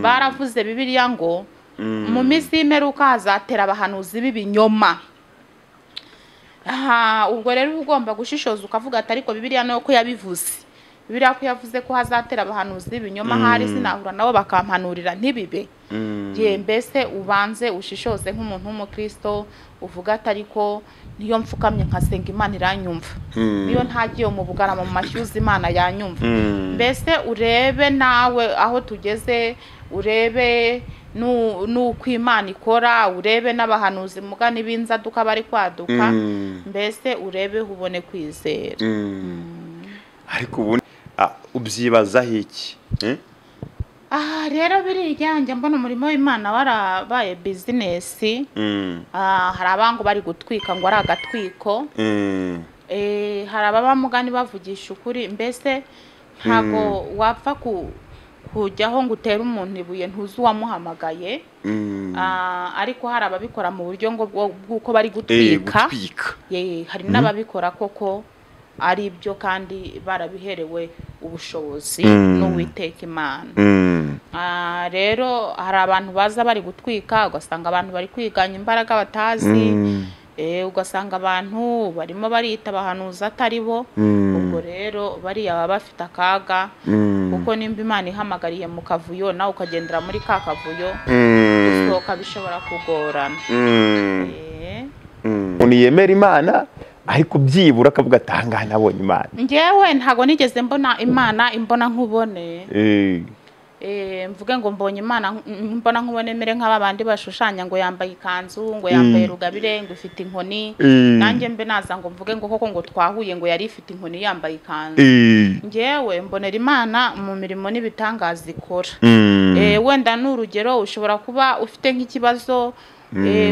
baravuze Bibiliya ngo mu minsi y'imperuka hazatera abahanuzi b'ibinyoma. Ubwo rero ugomba gushishoza ukavuga ati ariko Bibiliya no ko yabivuze. Bibiliya ko yavuze ko hazatera abahanuzi b'ibinyoma, hari sinahura nabo bakampanurira ntibibe. Mbese ubanze ushishoze nk'umuntu w'umukristo uvuga ati ariko niyo mfukamye nkasenga Imana iranyumva, niyo ntagiye mu bugarama mu mashyuzi Imana yanyumva. Mbese urebe nawe aho tugeze, urebe nuko Imana ikora, urebe n'abahanuzi mugani b'inzaduka bari kwaduka, mbese urebe ubone kwizera. Ariko ubu ubyibazaho iki? Rero birijyanje mbona umurimo w'Imana warabaye business. Hari abango bari gutwika ngo ari agatwiko. Hari abamugani bavugisha ukuri, mbese ntago wapfa kujyaho ngo utere umuntu ibuye ntuzi uwamuhamagaye. Ariko hari ababikora mu buryo ngo bw'uko bari gutwika. Hari n'ababikora koko ari byo kandi barabiherewe ubushobozi n'Uwiteka Imana. Rero hari abantu baza bari gutwika, ugasanga abantu bari kwiganya imbaraga batazi, ugasanga abantu barimo barita abahanuzi atari bo. Ubwo rero bariya baba bafite akaga, kuko nimba Imana ihamagariye mu kavuyo nawe ukagendera muri ka kavuyo, gusohoka bishobora kugorana. Uniyemera Imana ariko byibura akavuga atanga nabonye Imana. Ngewe ntago nigeze mbona Imana imbona nkubone. Mvuge ngo mbonye Imana mbona nkubone mere nk'abandi bashushanya ngo yambaye ikanzu, ngo yambaye rugabire, ngo ifite inkoni. Nanjye mbe naza ngo mvuge ngo koko ngo twahuye ngo yari ifite inkoni yambaye ikanzu. Ngewe mbonera Imana mu mirimo n'ibitangaza ikora. Wenda n'urugero ushobora kuba ufite nk'ikibazo,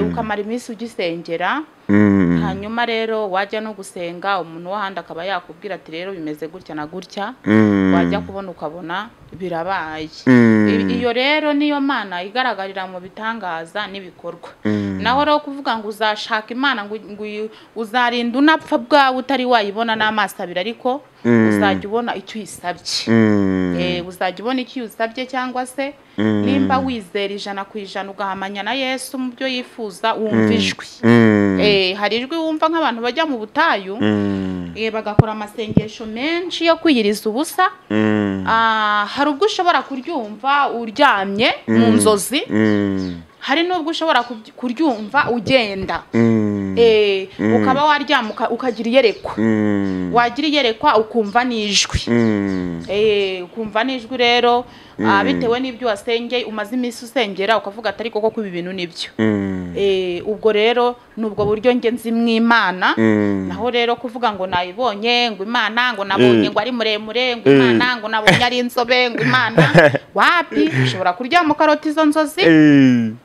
ukamara iminsi ugisengera, hanyuma rero wajya no gusenga umuntu wahandi akaba yakubwira ati rero bimeze gutya na gutya, wajya kubona ukabona birabaye. Iyo rero niyo Mana igaragarira mu bitangaza n'ibikorwa. Naho rero kuvuga ngo uzashaka Imana ngo uzarinda unapfa bwawe utari wayibona n'amaso abiri, ariko uzajya ubona icyo uyisabye. Uzajya ubona icyo usabye, cyangwa se nimba wizera 100% ugahamanya na Yesu mu byo yifuza, wumva ijwi. Hari ijwi wumva nk'abantu bajya mu butayu, bagakora amasengesho menshi yo kwiyiriza ubusa. Hari ubwo ushobora kuryumva uryamye mu nzozi, hari n'ubwo ushobora kuryumva ugenda. Ukaba waryama ukagira iyerekwa, wagira iyerekwa ukumva n'ijwi. Ukumva n'ijwi rero bitewe n'ibyo wasengeye umaze iminsi usengera, ukavuga ati ariko koko ibi bintu nibyo. Ubwo rero nubwo buryo ngenzi mw'Imana. Naho rero kuvuga ngo nayibonye ngo Imana, ngo nabonye ngo ari muremure, ngo Imana ngo nabonye ari inzobe, ngo Imana wapi, ushobora kuryama ukarota izo nzozi,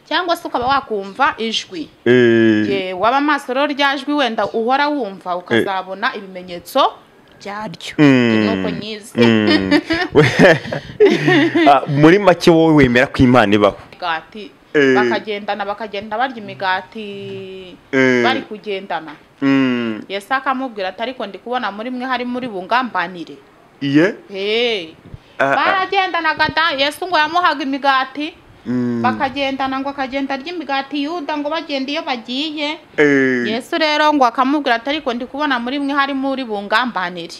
cyangwa se ukaba wakumva ijwi. Waba amaso rero ryajwi wenda uhora wumva, ukazabona ibimenyetso byaryo. Nuko nyize. Muri make wowe wemera ko Imana ibaho? Bakagenda barya imigati bari kugendana. Yesu akamubwira ati ariko ndi kubona muri mwe hari muri bungambanire. Baragendanaga da, Yesu ngo yamuhaga imigati, bakagendana ngo akagenda arya imigati Yuda ngo bagenda iyo bagiye. Yesu rero ngo akamubwira ati ariko ndi kubona muri mwe hari muri bungambanire.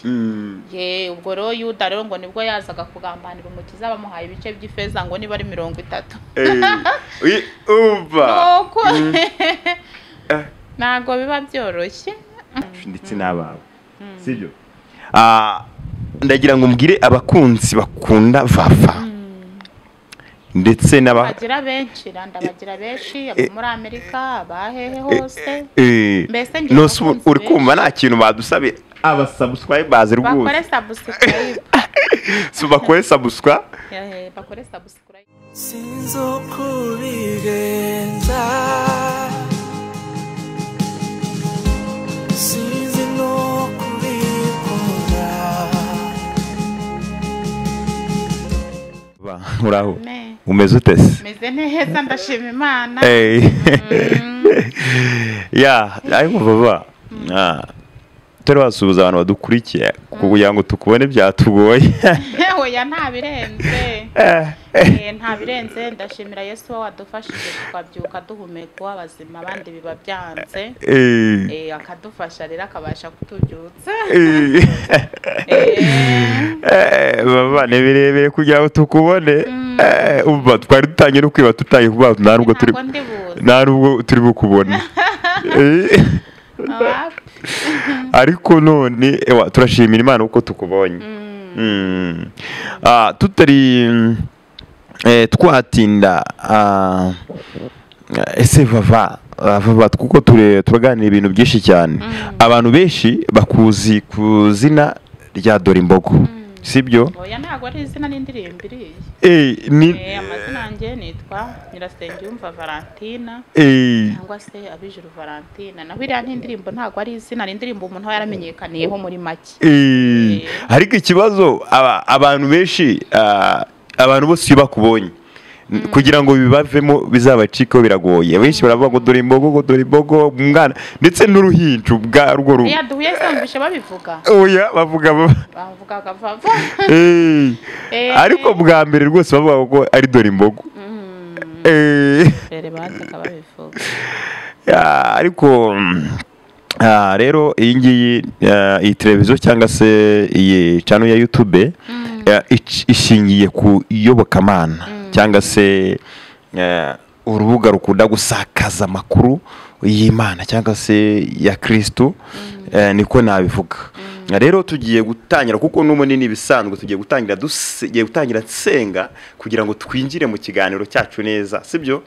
Ubwo rero Yuda rero ngo nibwo yazaga kugambanira Umukiza, bamuhaye ibice by'ifeza ngo niba ari 30. Ntago biba byoroshye. Ndetse n'abawe sibyo? Ndagira ngo mbwire abakunzi bakunda Vava ndetse bagira benshi, ndabagira benshi abo muri Amerika, abahehe hose. Mbese ngira uri kumva nta kintu badusabira abasubscribe baze rwose. Bakore subscribe. Bakore subscribe. Bakore subscribe. Sinzo kubigenza, sinzi no kubikora. Uraho umeze ute se? Meze neza ndashima Imana. Ariko Vava utari wasuhuza abantu badukurikiye kugira ngo tukubone byatugoye. Oya nta birenze. Nta birenze, ndashimira Yesu wadufashije tukabyuka duhumeka abazima abandi biba byanze. Akadufasha rero akabasha kutubyutsa. Baba nebirebeye kugira ngo tukubone. Umva twari dutangiye no kwiba tutaye kuba nta nubwo turi bukubona. Ariko none turashimira Imana uko tukubonye. Tutari twatinda ese Vava kuko turaganira ibintu byinshi cyane. Abantu benshi bakuzi ku zina rya Dorimbogo, sibyo? Oya ntago ari izina n'indirimbo iriye. Amazina yanjye nitwa Nyirasengiyumva Valentina cyangwa se Abijuru Valentina. Naho iriya n'indirimbo ntago ari izina n'indirimbo umuntu yaramenyekaniyeho muri make. Ariko ikibazo abantu benshi abantu bose bakubonye kugira ngo bibavemo bizabacikaho biragoye. Benshi baravuga ngo Dorimbogo mwana ndetse n'uruhinju bwa rwo Ya duhuye sambishe babivuga. Oya bavuga Vava. Ariko bwa mbere rwose bavuga ko ari Dorimbogo. Rere bataka babivuga. Ariko rero iyi ngiyi iyi televiziyo cyangwa se iyi channel ya YouTube ishingiye ku iyobokamana cyangwa se urubuga rukunda gusakaza amakuru y'Imana cyangwa se ya Kristo, niko nabivuga. Rero tugiye gutangira kuko n'umunini bisanzwe tugiye gutangira nsenga kugira ngo twinjire mu kiganiro cyacu neza, sibyo?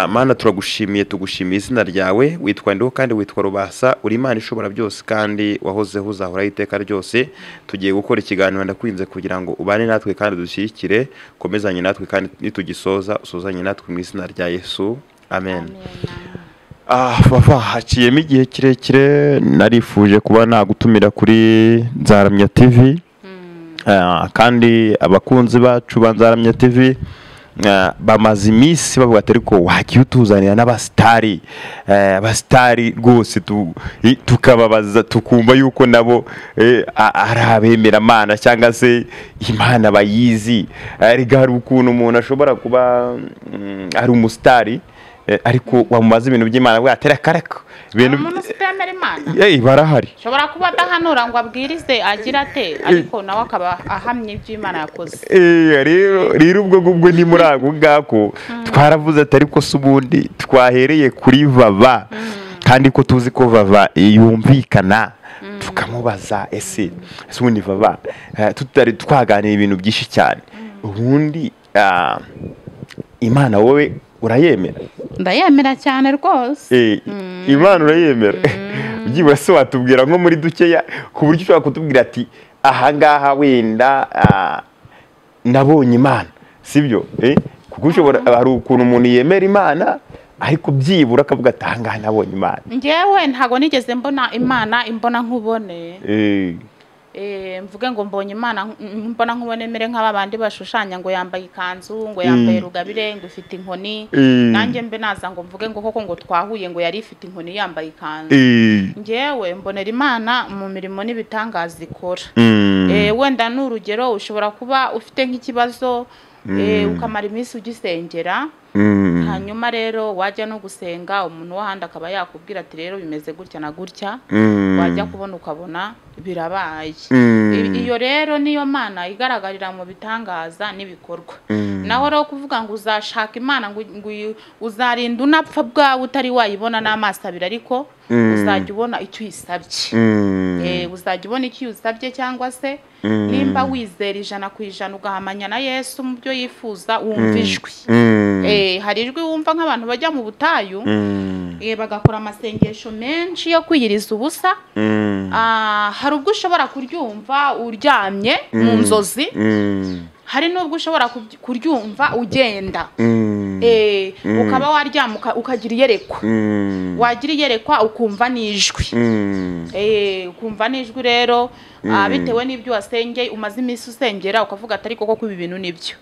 Mana turagushimiye, tugushimiye izina ryawe, witwa ndiho kandi witwa Rubasa, uri Imana ishobora byose kandi wahozeho uzahora iteka ryose. Tugiye gukora ikiganiro ndakwinze kugira ngo ubane natwe kandi dushyigikire, komezanye natwe kandi nitugisoza usozanye natwe mu izina rya Yesu, amen. Vava haciyemo igihe kirekire narifuje kuba nagutumira kuri Nzaramya TV, kandi abakunzi bacu ba Nzaramya TV bamaze iminsi bavuga ati ariko wagiye utuzanira n'abasitari, abasitari rwose tukababaza tukumva yuko nabo ari abemera Imana cyangwa se Imana bayizi. Ariko hari ukuntu umuntu ashobora kuba ari umusitari ariko wamubaza ibintu by'Imana bwa tereka ibintu umuntu utemera Imana barahari. Shobora kuba adahanura ngo abwirize agira ate ariko nawe akaba ahamye iby'Imana yakoze. Rero ubwo ni muri ako ngako twaravuze ati ariko se ubundi twahereye kuri Vava kandi ko tuzi ko Vava yumvikana, tukamubaza ese ubundi Vava tutari twaganira ibintu byinshi cyane, ubundi Imana wowe urayemera? Ndayemera cyane rwose. Imana urayemera? Byibura se watubwira nko muri dukeya ku buryo ushobora kutubwira ati aha ngaha wenda nabonye Imana, sibyo? Kuko ushobora hari ukuntu umuntu yemera Imana ariko byibura akavuga ati aha ngaha nabonye Imana. Njyewe ntago nigeze mbona Imana imbona nkubone. Mvuge ngo mbonye Imana mbona nkubone mere nk'abandi bashushanya ngo yambaye ikanzu, ngo yambaye rugabire, ngo ifite inkoni. Nanjye mbe naza ngo mvuge ngo koko ngo twahuye ngo yari ifite inkoni yambaye ikanzu. Njyewe mbonera Imana mu mirimo n'ibitangaza ikora. Wenda n'urugero ushobora kuba ufite nk'ikibazo ukamara iminsi ugisengera, hanyuma rero wajya no gusenga umuntu wahandi akaba yakubwira ati rero bimeze gutya na gutya, wajya kubona ukabona birabaye. Iyo rero niyo Mana igaragarira mu bitangaza n'ibikorwa. Naho rero kuvuga ngo uzashaka Imana ngo uzarinda unapfa bwawe utari wayibona n'amaso abiri, ariko uzajya ubona icyo uyisabye. Uzajya ubona icyo usabye, cyangwa se nimba wizera 100% ugahamanya na Yesu mu byo yifuza wumva ijwi. Hari ijwi wumva nk'abantu bajya mu butayu bagakora amasengesho menshi yo kwiyiriza ubusa. Hari ubwo ushobora kuryumva uryamye mu nzozi, hari n'ubwo ushobora kuryumva ugenda. Ukaba waryama ukagira iyerekwa, wagira iyerekwa ukumva n'ijwi. Ukumva n'ijwi rero bitewe n'ibyo wasengeye umaze iminsi usengera ukavuga ati ariko koko ibi bintu nibyo.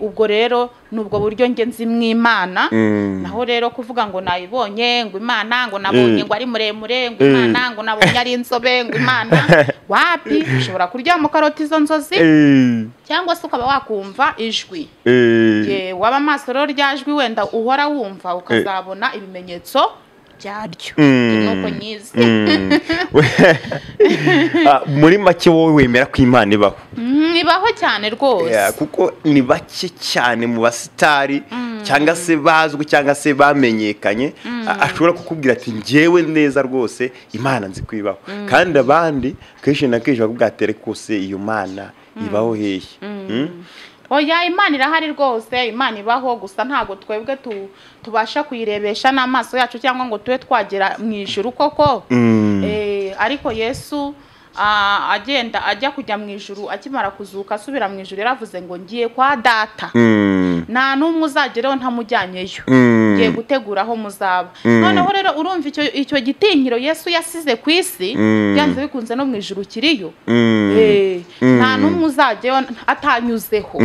Ubwo rero nubwo buryo nge nzi mw'Imana, naho rero kuvuga ngo nayibonye ngo Imana ngo nabonye ngo ari muremure ngo Imana ngo nabonye ari inzobe ngo Imana wapi, ushobora kuryama ukarota izo nzozi cyangwa se ukaba wakumva ijwi. Waba amaso rero ryajwi wenda uhora wumva ukazabona ibimenyetso byaryo. Nuko nyizi. Muri make wowe wemera ko Imana ibaho? Ibaho cyane rwose. Kuko ni bake cyane mu basitari cyangwa se bazwi cyangwa se bamenyekanye ashobora kukubwira ati njyewe neza rwose Imana nzi kwibaho, kandi abandi kenshi na kenshi bakubwira ati kose iyo Mana ibaho hehe. Oya, Imana irahari rwose, Imana ibaho, gusa ntago twebwe tubasha kuyirebesha n'amaso yacu cyangwa ngo tube twagera mu ijuru koko. Ariko Yesu agenda ajya kujya mu ijuru, akimara kuzuka asubira mu ijuru yaravuze ngo ngiye kwa Data, nta n'umwe uzageraho ntamujyanyeyo, ngiye gutegura aho muzaba. Noneho rero urumva icyo gitinyiro Yesu yasize ku isi byanze bikunze no mu ijuru kiriyo. Nta n'umwe uzajyayo atanyuzeho,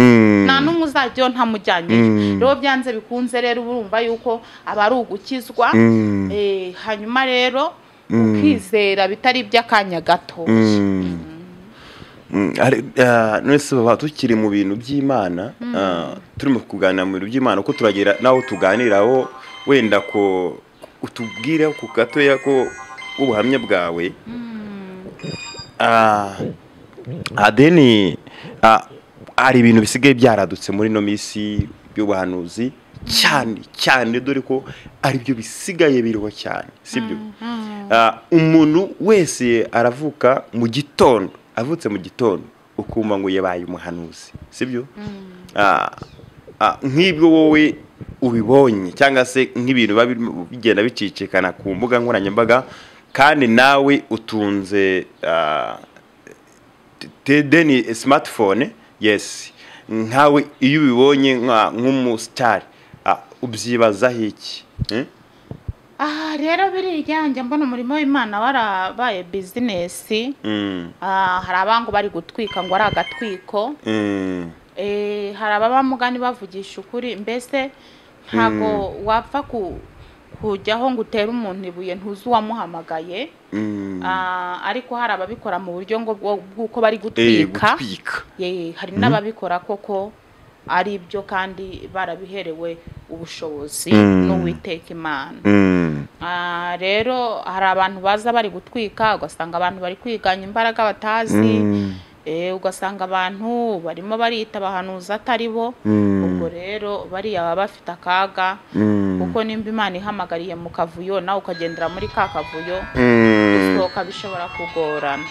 nta n'umwe uzajyayo ntamujyanyeyo. Rero byanze bikunze rero urumva yuko aba ari ugukizwa. Hanyuma rero ukizera bitari by'akanya gato. Nese baba tukiri mu bintu by'Imana, turimo kuganira mu bintu by'Imana, uko turagera naho tuganiraho wenda ko utubwire ku gatoya ko ubuhamya bwawe. Adeni hari ibintu bisigaye byaradutse muri no misi by'ubuhanuzi cyane dore ko ari byo bisigaye biriho cyane, sibyo? Umuntu wese aravuka mu gitondo, avutse mu gitondo ukumva ngo yabaye umuhanuzi, sibyo? Nk'ibyo wowe ubibonye cyangwa se nk'ibintu bigenda bicicikana ku mbuga nkoranyambaga, kandi nawe utunze Deni smartphone, yes, nkawe iyo ubibonye nk'umusitari ubyibazaho iki? Rero biriya njya mbona umurimo w'Imana warabaye business. Hari abangu bari gutwika ngo ari agatwiko. Hari abamugani bavugisha ukuri, mbese ntago wapfa kujyaho ngo utere umuntu ibuye ntuzi uwamuhamagaye. Ariko hari ababikora mu buryo ngo bw'uko bari gutwika. Hari n'ababikora koko ari byo kandi barabiherewe ubushobozi n'Uwiteka Imana. Rero hari abantu baza bari gutwika, ugasanga abantu bari kwiganya imbaraga batazi. Ugasanga abantu barimo barita abahanuzi atari bo. Ubwo rero bariya baba bafite akaga, kuko nimba Imana ihamagariye mu kavuyo nawe ukagendera muri ka kavuyo, gusohoka bishobora kugorana.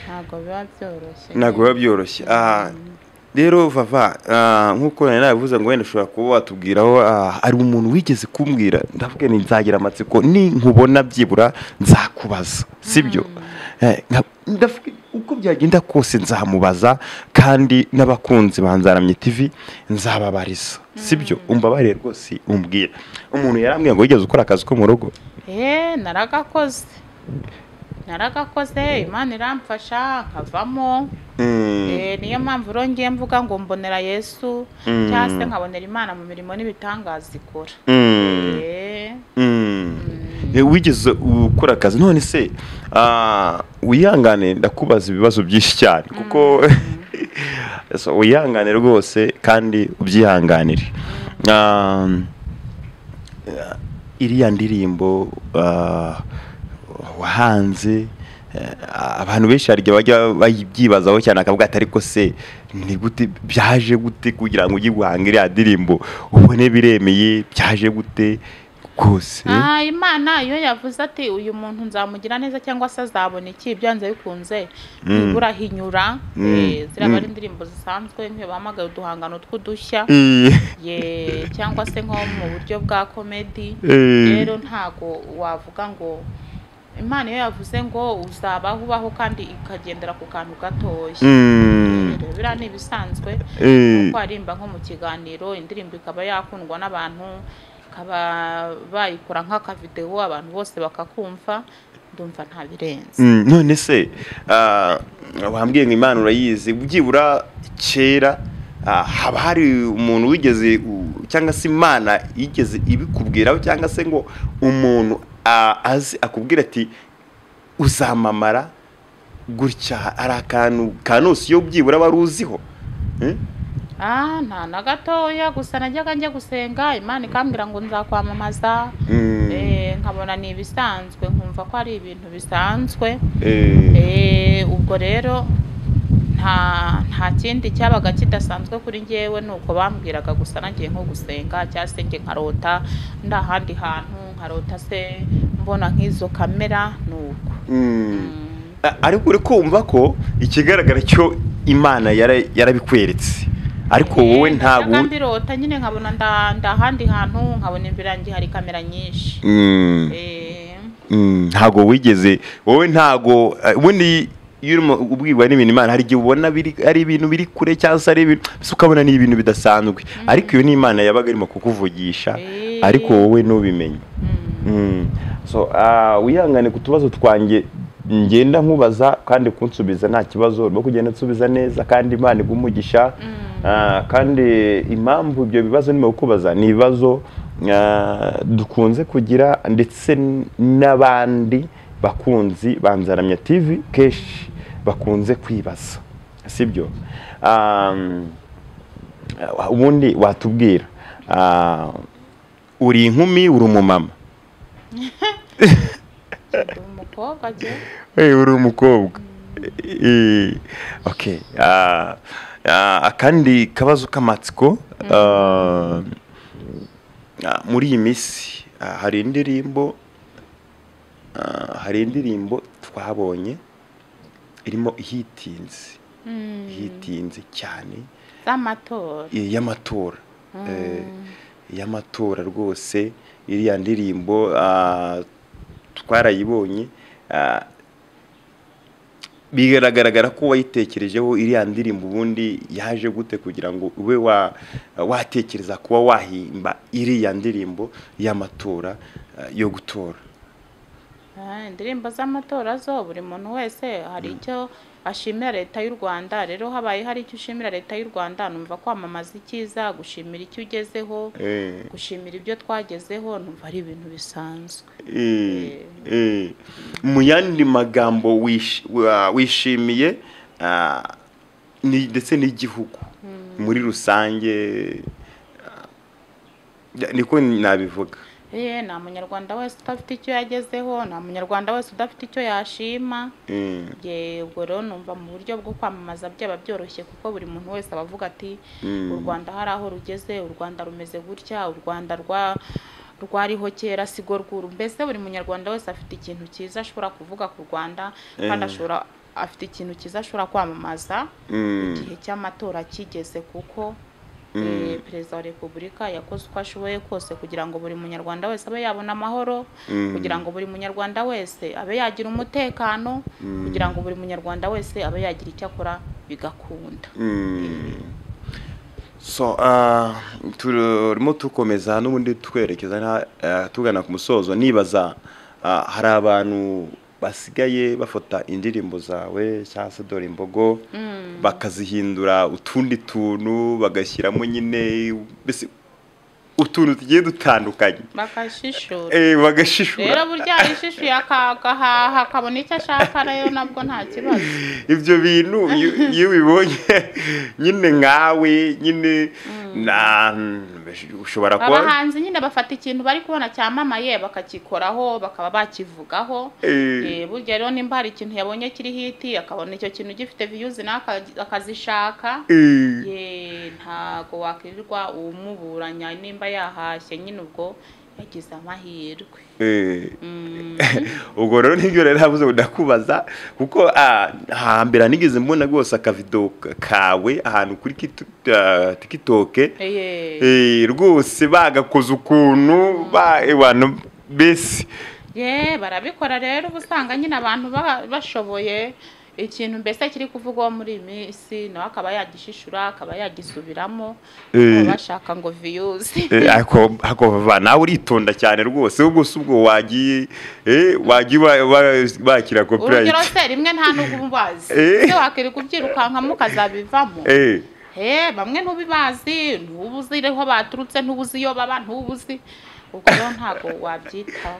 Ntabwo biba byoroshye. Rero Vava, nk'uko nari nabivuze ngo wenda ushobora kuba watubwiraho, ari umuntu wigeze kumbwira, ndavuga ni nzagira amatsiko ni nkubona byibura nzakubaza, sibyo? Ndavuga uko byagenda kose nzamubaza, kandi n'abakunzi banzaramye TV nzababariza, sibyo? Umbabarire rwose umbwira. Umuntu yarambwiye ngo wigeze ukora akazi ko mu rugo? Naragakoze, Imana iramfasha nkavamo. Niyo mpamvu rongeye mvuga ngo mbonera Yesu, cyangwa se nkabonera Imana mu mirimo n'ibitangaza ikora. Wigeze ukora akazi, none se wihangane ndakubaza ibibazo byinshi cyane, kuko wihangane rwose kandi ubyihanganire. Iriya ndirimbo wahanze, abantu benshi hari bajya bayibyibazaho cyane, akavuga ati ariko se ni gute byaje gute kugira ngo ujye guhanga iriya ndirimbo ubone biremeye, byaje gute kose? Imana iyo yavuze ati uyu muntu nzamugira neza cyangwa se azabona iki, byanze bikunze nibura hinyura. Ziraba ari indirimbo zisanzwe nk'iyo bahamagaye uduhangano tw'udushya, cyangwa se nko mu buryo bwa comedy. Rero ntago wavuga ngo Imana iyo yavuze ngo uzabaho ubaho kandi ikagendera ku kantu gatoya. Biriya ni ibisanzwe, kuko arimba nko mu kiganiro indirimbo ikaba yakundwa n'abantu, bakaba bayikora nk'akavideo abantu bose bakakumva. ndumva nta birenze. none se wambwiye ngo Imana urayizi byibura kera haba hari umuntu wigeze cyangwa se Imana yigeze ibikubwiraho cyangwa se ngo umuntu azi akubwira ati uzamamara gutya ari akantu kanose yo byibura baruziho? Nta na gatoya, gusa najyaga njya gusenga Imana ikambwira ngo nzakwamamaza, nkabona ni ibisanzwe, nkumva ko ari ibintu bisanzwe. Ubwo rero nta kindi cyabaga kidasanzwe kuri njyewe, nuko bambwiraga gusa nagiye nko gusenga cyangwa se njye nkarota ndahandi hantu, nkarota se mbona nk'izo kamera nuko. Ariko uri kumva ko ikigaragara cyo Imana yarabikweretse, ariko wowe ntabwo mbirota nyine nkabona ndahandi hantu, nkabona imbere yanjye hari kamera nyinshi. Ntago wigeze wowe, ntago ubundi iyo ubwirwa n'ibintu Imana hari igihe ubona ari ibintu biri kure cyangwa se ari ibintu ukabona ni ibintu bidasanzwe, ariko iyo ni Imana yabaga irimo kukuvugisha ariko wowe nubimenye. So wihangane ku tubazo twanjye ngenda nkubaza kandi kunsubiza nta kibazo, urimo kugenda nsubiza neza kandi Imana igumugisha. Kandi impamvu ibyo bibazo nimo kubaza ni ibibazo dukunze kugira, ndetse n'abandi bakunzi banzaramya TV keshi bakunze kwibaza, sibyo? Ubundi watubwira uri inkumi uri umumama? Umukobwa je. Uri umukobwa. Okay. Akandi kabazo k'amatsiko, muri iyi minsi hari indirimbo twabonye irimo hitinze cyane y'amatora rwose. Iriya ndirimbo twarayibonye, bigaragara ko wayitekerejeho. Iriya ndirimbo ubundi yaje gute kugira ngo ube watekereza kuba wahimba iriya ndirimbo y'amatora yo gutora? Indirimbo z'amatora zo buri muntu wese hari icyo ashimira leta y'u Rwanda. Rero habaye hari icyo ushimira leta y'u Rwanda, numva kwamamaza icyiza, gushimira icyo ugezeho, gushimira ibyo twagezeho, numva ari ibintu bisanzwe. Mu yandi magambo wishimiye ndetse n'igihugu muri rusange, niko nabivuga. Nta munyarwanda wese udafite icyo yagezeho, nta munyarwanda wese udafite icyo yashima. Ubwo rero numva mu buryo bwo kwamamaza byaba byoroshye, kuko buri muntu wese abavuga ati u Rwanda hari aho rugeze, u Rwanda rumeze gutya, u Rwanda rwariho kera sigo rwuru. Mbese buri munyarwanda wese afite ikintu cyiza ashobora kuvuga ku Rwanda, kandi afite ikintu cyiza ashobora kwamamaza igihe cy'amatora kigeze, kuko Perezida wa Repubulika yakoze uko ashoboye kose kugira ngo buri munyarwanda wese abe yabona amahoro, kugira ngo buri munyarwanda wese abe yagira umutekano, kugira ngo buri munyarwanda wese abe yagira icyo akora bigakunda. So turimo tukomeza n'ubundi twerekeza tugana ku musozo. Nibaza hari abantu basigaye bafata indirimbo zawe cyangwa se dore imbogo bakazihindura utundi tuntu, bagashyiramo nyine utuntu tugiye dutandukanye, bagashishura. Rero burya ishishuye akagahaha akabona icyo ashaka, rero nabwo nta kibazo. Ibyo bintu iyo ubibonye nyine nkawe nyine ushobora kuba abahanzi nyine bafata ikintu bari kubona cyamamaye bakakikoraho, bakaba bakivugaho. Burya rero nimba hari ikintu yabonye kiri hiti, akabona icyo kintu gifite views akazishaka, ntago wakirirwa umuburanya nimba yahashye, nyine ubwo yagize amahirwe. Ubwo rero nibyo rero habuze ndakubaza, kuko hambere nigeze mbona rwose akavido kawe ahantu kuri TikTok, rwose bagakoze ukuntu abantu bese barabikora. Rero ubusanga nyine abantu bashoboye ikintu mbese kiri kuvugwa muri iyi minsi nawe akaba yagishishura akaba yagisubiramo bashaka ngo views ako nawe uritonda cyane rwose ubwo wagiye bakira copyright urugero se rimwe nta n'ubwo ubazi se wakiri kubyirukanka mukazabivamo bamwe ntubibazi ntubuzi reho baturutse ntubuzi iyo baba ntubuzi ubwo rero ntago wabyitaho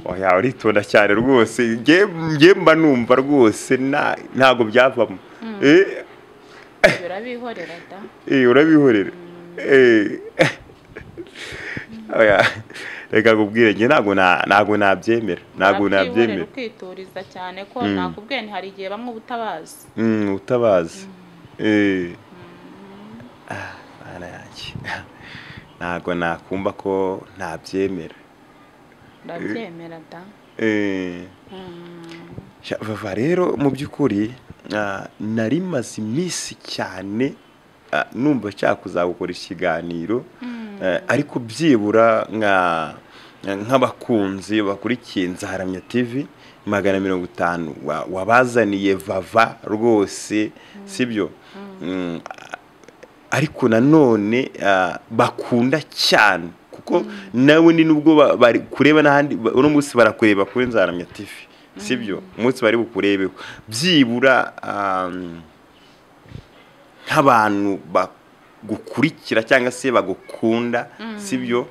oya uritonda cyane rwose nge mba numva rwose ntago byavamo urabihorera da urabihorera oya reka kubwire nge ntago nabyemera ntago nabyemera ukituriza cyane ko nakubwiye ni hari igihe bamwe ubutabazi utabazi ana yaki ntago nakumva ko ntabyemera ndabyemera da bava rero mu by'ukuri nari maze iminsi cyane numva nshaka kuzagukora ikiganiro ariko byibura nk'abakunzi bakurikiye Nzaharamya TV 150 wabazaniye vava rwose sibyo ariko nanone bakunda cyane kuko nawe ni nubwo bari kureba n'ahandi uno munsi barakureba kuri Nzaharamya TV sibyo umunsi bari bukurebeho byibura nk'abantu bagukurikira cyangwa se bagukunda sibyo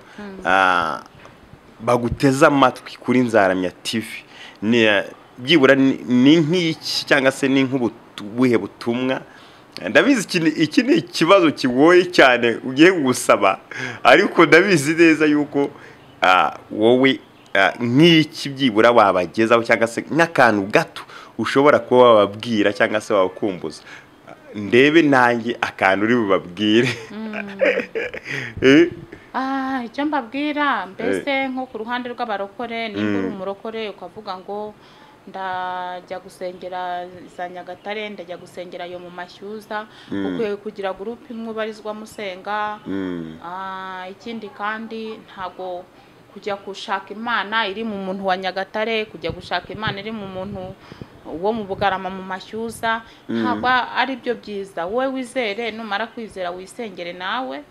baguteza amatwi kuri Nzaharamya TV byibura ni nk'iki cyangwa se ni nk'ubuhe butumwa ndabizi iki ni ikibazo kigoye cyane ugiye gusaba ariko ndabizi neza yuko wowe nk'iki byibura wabagezaho cyangwa se n'akantu gato ushobora kuba wababwira cyangwa se wakumbuza ndebe nanjye akantu uri bubabwire icyo mbabwira mbese nko ku ruhande rw'abarokore nimba uri umurokore ukavuga ngo ndajya gusengera za Nyagatare ndajya gusengera yo mu Mashyuza ukwiye kugira groupe imwe barizwa musenga ikindi kandi ntago kujya gushaka Imana iri mu muntu wa Nyagatare kujya gushaka Imana iri mu muntu wo mu Bugarama mu Mashyuza ntabwo ari byo byiza wowe wizere numara kwizera wisengere nawe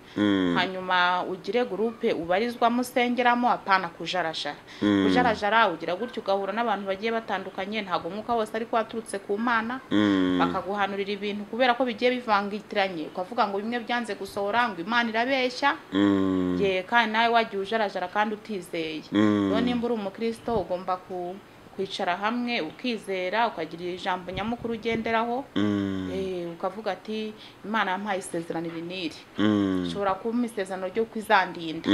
hanyuma ugire groupe ubarizwa musengeramo apana kujarajara ugira gutyo ugahura n'abantu bagiye batandukanye ntago umwuka wose ari kwaturutse ku Mana bakaguhanurira ibintu kubera ko bigiye bivangitiranye ukavuga ngo bimwe byanze gusohora ngo Imana irabeshya kandi nawe wagiye ujarajara kandi utizeye none nimba uri umukristo ugomba kwicara hamwe ukizera ukagira ijambo nyamukuru ugenderaho ukavuga ati Imana yampaye isezerano ibiniri ushobora kuba isezerano ryo kwizandinda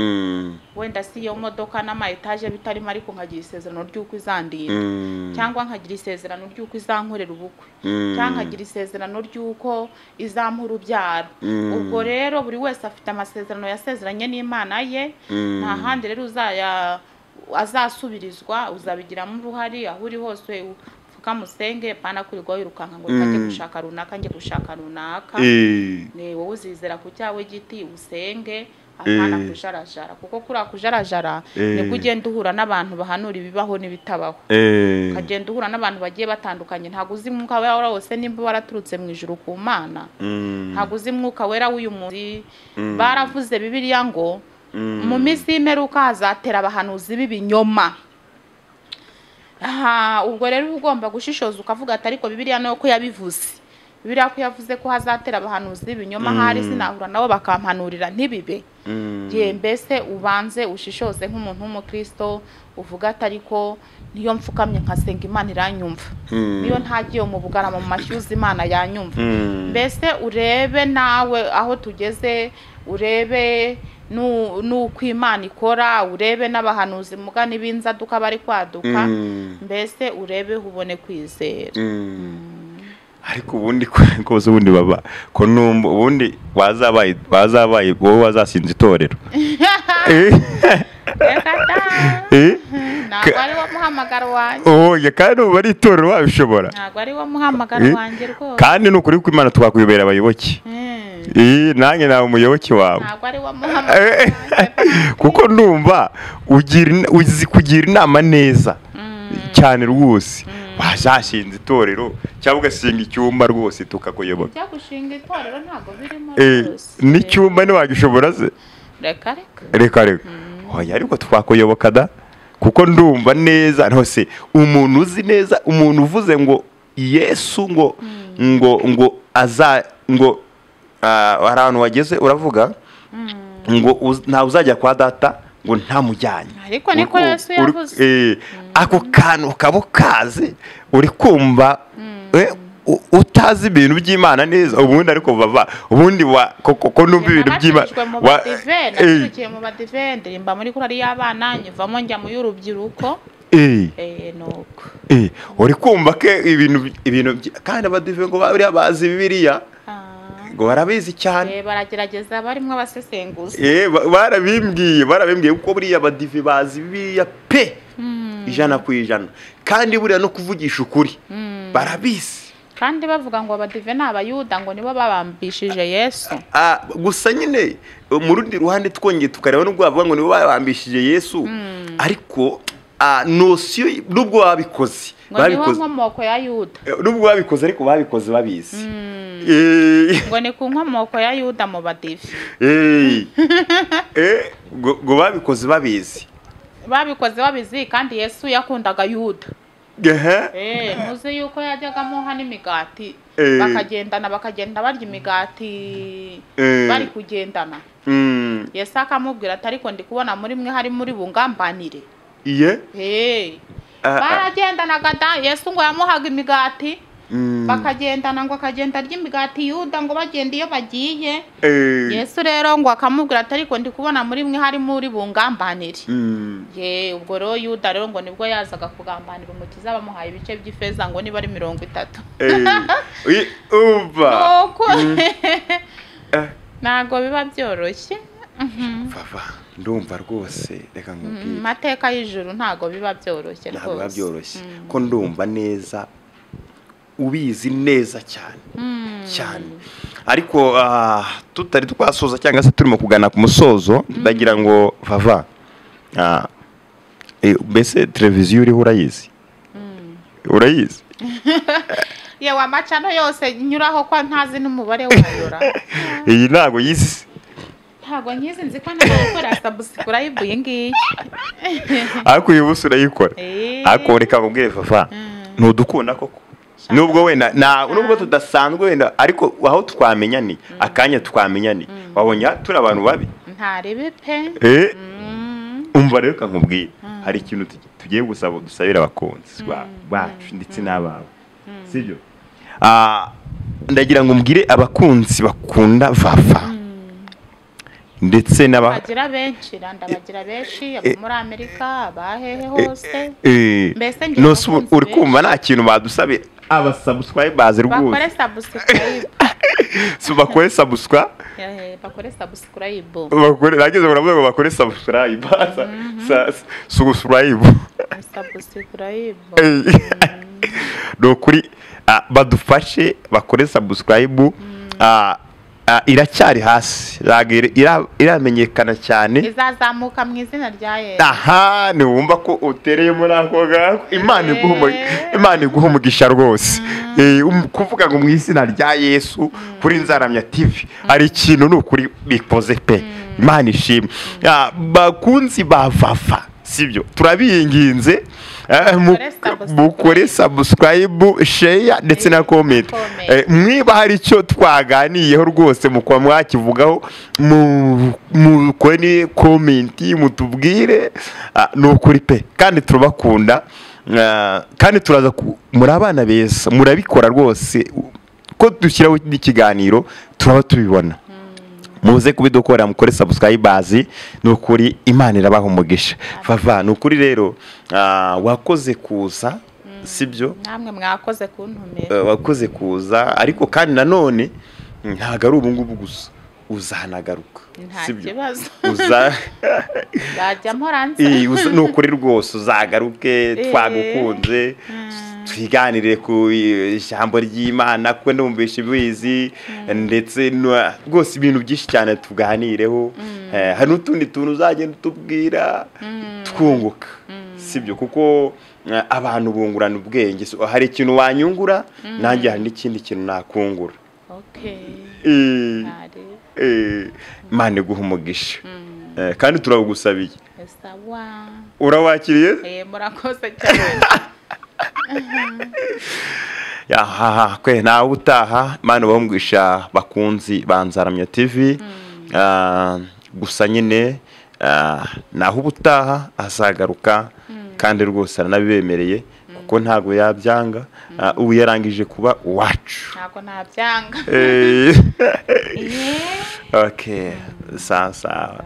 wenda si yo modoka n'ama etage bitarimo ariko nkagira isezerano ryo kwizandinda cyangwa nkagira isezerano ryo kwizankorera ubukwe cyangwa nkagira isezerano ry'uko izampura ubyaro ubwo rero buri wese afite amasezerano yasezeranye n'Imana ye nta handi rero azasubirizwa uzabigiramo uruhari aho uri hose ufuka musenge pana kurirwa wirukanka ngo kajye gushaka runaka njye gushaka runaka wowe uzizera ku cyawe giti usenge apana kujarajara kuko kuri akujarajara nibwo ugenda uhura n'abantu bahanura ibibaho n'ibitabaho ukagenda uhura n'abantu bagiye batandukanye ntago uzi mwuka wera wose nimba waraturutse mu ijuru ku Mana ntago uzi mwuka wera w'uyu munsi baravuze Bibiliya ngo mu minsi y'imperuka hazatera abahanuzi b'ibinyoma ubwo rero ugomba gushishoza ukavuga ati ariko Bibiliya nayo ko yabivuze Bibiliya ko yavuze ko hazatera abahanuzi b'ibinyoma hari sinahura nabo bakampanurira ntibibe mbese ubanze ushishoze nk'umuntu w'umukristo uvuga ati ariko niyo mfukamye nkasenga Imana iranyumva niyo ntagiye mu Bugarama mu Mashyuza Imana yanyumva mbese urebe nawe aho tugeze urebe nuko Imana ikora urebe n'abahanuzi mugani b'inzaduka bari kwaduka mbese urebe ubone kwizera ariko ubundi koze ubundi baba ko ubundi wazabaye wowe wazasinze itorero ntabwo ari wo muhamagaro wanjye kandi ubu ari itorero wabishobora ntabwo ari wo muhamagaro wanjye rwose kandi n'ukuri ko Imana twakwibera abayoboke nanjye nawe umuyoboke wawe ntabwo ari wo muhamagaro kuko ndumva uzi kugira inama neza cyane rwose wazashinze itorero cyangwa ugashinga icyumba rwose tukakuyoboka. Ujya gushinga itorero ntabwo birimo rwose n'icyumba ntiwagishobora se? Reka oya ariko twakuyoboka da, kuko ndumva neza ntose umuntu uzi neza, umuntu uvuze ngo Yesu ngo aza ngo hari ahantu wageze uravuga ngo nta uzajya kwa data ngo ntamujyanye, ariko niko Yesu yavuze. Ako kantu kabo kaze uri kumva utazi ibintu by'Imana neza, ubundi ariko bava ubundi koko numva ibintu by'Imana naciye mu badive ndirimba muri korali y'abana nyivamo njya mu y'urubyiruko. Nuko uri kumva ke ibintu kandi abadive ngo bariya bazi Bibiliya ngo barabizi cyane, baragerageza barimo abasesenguzi. barabimbwiye kuko buriya abadive bazi Bibiliya pe 100%, kandi buriya no kuvugisha ukuri barabizi, kandi bavuga ngo abadive ni abayuda ngo nibo babambishije Yesu. Gusa nyine mu rundi ruhande twongeye tukareba nubwo bavuga ngo nibo babambishije Yesu, ariko nosiyo nubwo babikoze nkomoko ya Yuda, nubwo babikoze ariko babikoze babizi ngo ni ku nkomoko ya Yuda mu badive. ngo babikoze babizi kandi Yesu yakundaga Yuda. Muzi yuko yajyagamo hano imigati bakagenda barya imigati bari kugendana. Yesu akamubwira ati ariko ndi kubona muri mwe hari muri bungambanire. Baragendanaga da, Yesu ngo yamuhaga imigati bakagendana, ngo akagenda arya imigati Yuda ngo bagenda iyo bagiye. Yesu rero ngo akamubwira ati ariko ndi kubona muri mwe hari muri bungambanire. Ubwo rero Yuda rero ngo nibwo yazaga kugambanira Umukiza, bamuhaye ibice by'ifeza ngo niba ari 30. Ntago biba byoroshye. Ndumva rwose reka nkubwire mateka y'ijuru ntago biba byoroshye rwose. Ntago biba byoroshye ko ndumva neza ubizi neza cyane. Ariko tutari twasoza cyangwa se turimo kugana ku musozo, ndagira ngo Vava mbese televiziyo uriho urayizi? Yewe amacano yose nyuraho kwa ntazi n'umubare wayora. Iyi ntago yizi? Ntago nyizi, nzi ko nagukora subscribe yingiye. Ariko uyu buso urayikora? Ariko reka nkubwire Vava, ntudukunda koko nubwo wenda nubwo tudasanzwe wenda, ariko aho twamenya ni akanya twamenya ni wabonye turi abantu babi ntaribe pe. Umva rero kankubwire hari ikintu tugiye gusaba dusabira abakunzi bacu ndetse n'abawe, sibyo? Ndagira ngo mbwire abakunzi bakunda Vava ndetse n'abagira benshi muri Amerika abahehe hose, mbese nose uri kumva nta kintu badusabira abasubscribers rwose. Bakore subscribe. Bakore subscribe. Bakore subscribe. Nageze baravuga ngo bakore subscribe. Subscribe. Dokuri badufashe bakore subscribe. Iracyari hasi, iramenyekana cyane, izazamuka mu izina rya Yesu. Ni wumva ko utereye muri ako gako, Imana iguha umugisha rwose. Kuvuga ngo mu izina rya Yesu kuri Nzaramya TV ari ikintu n'ukuri bikoze pe. Imana ishimwe. Bakunzi ba Vava, sibyo? Turabinginze mukore subscribe, share ndetse na comment. Mwiba hari icyo twaganiyeho rwose mukwa mwakivugaho mukore comment mutubwire, n'ukuri pe, kandi turabakunda, kandi turaza muri abana beza, murabikora rwose ko dushyiraho n'ikiganiro turaba tubibona. Muze kubidukora mukore subscribers, n'ukuri Imana irabaha umugisha. Vava n'ukuri rero wakoze kuza, sibyo? Namwe mwakoze kuntumira. Wakoze kuza, ariko kandi nanone ntago ari ubungubu gusa, uzanagaruka, sibyo? Ndajya mporanze n'ukuri rwose uzagaruke, twagukunze twiganire ku ijambo ry'Imana ko ndumvisha ibizi, ndetse rwose ibintu byinshi cyane tuganireho. Hari n'utundi tuntu uzagenda utubwira twunguka, sibyo? Kuko abantu bungurana ubwenge. Hari ikintu wanyungura nanjye hari n'ikindi kintu nakungura. Imana iguha umugisha kandi turagusabiye. Urawakiriye? Murakoze cyane. Kwe nawe utaha Imana ubahumwisha bakunzi banzaramya TV. Gusa nyine naho ubutaha azagaruka kandi rwose aranabibemereye kuko ntago yabyanga. Ubu yarangije kuba uwacu. Ntago nabyanga. Okay, sawa.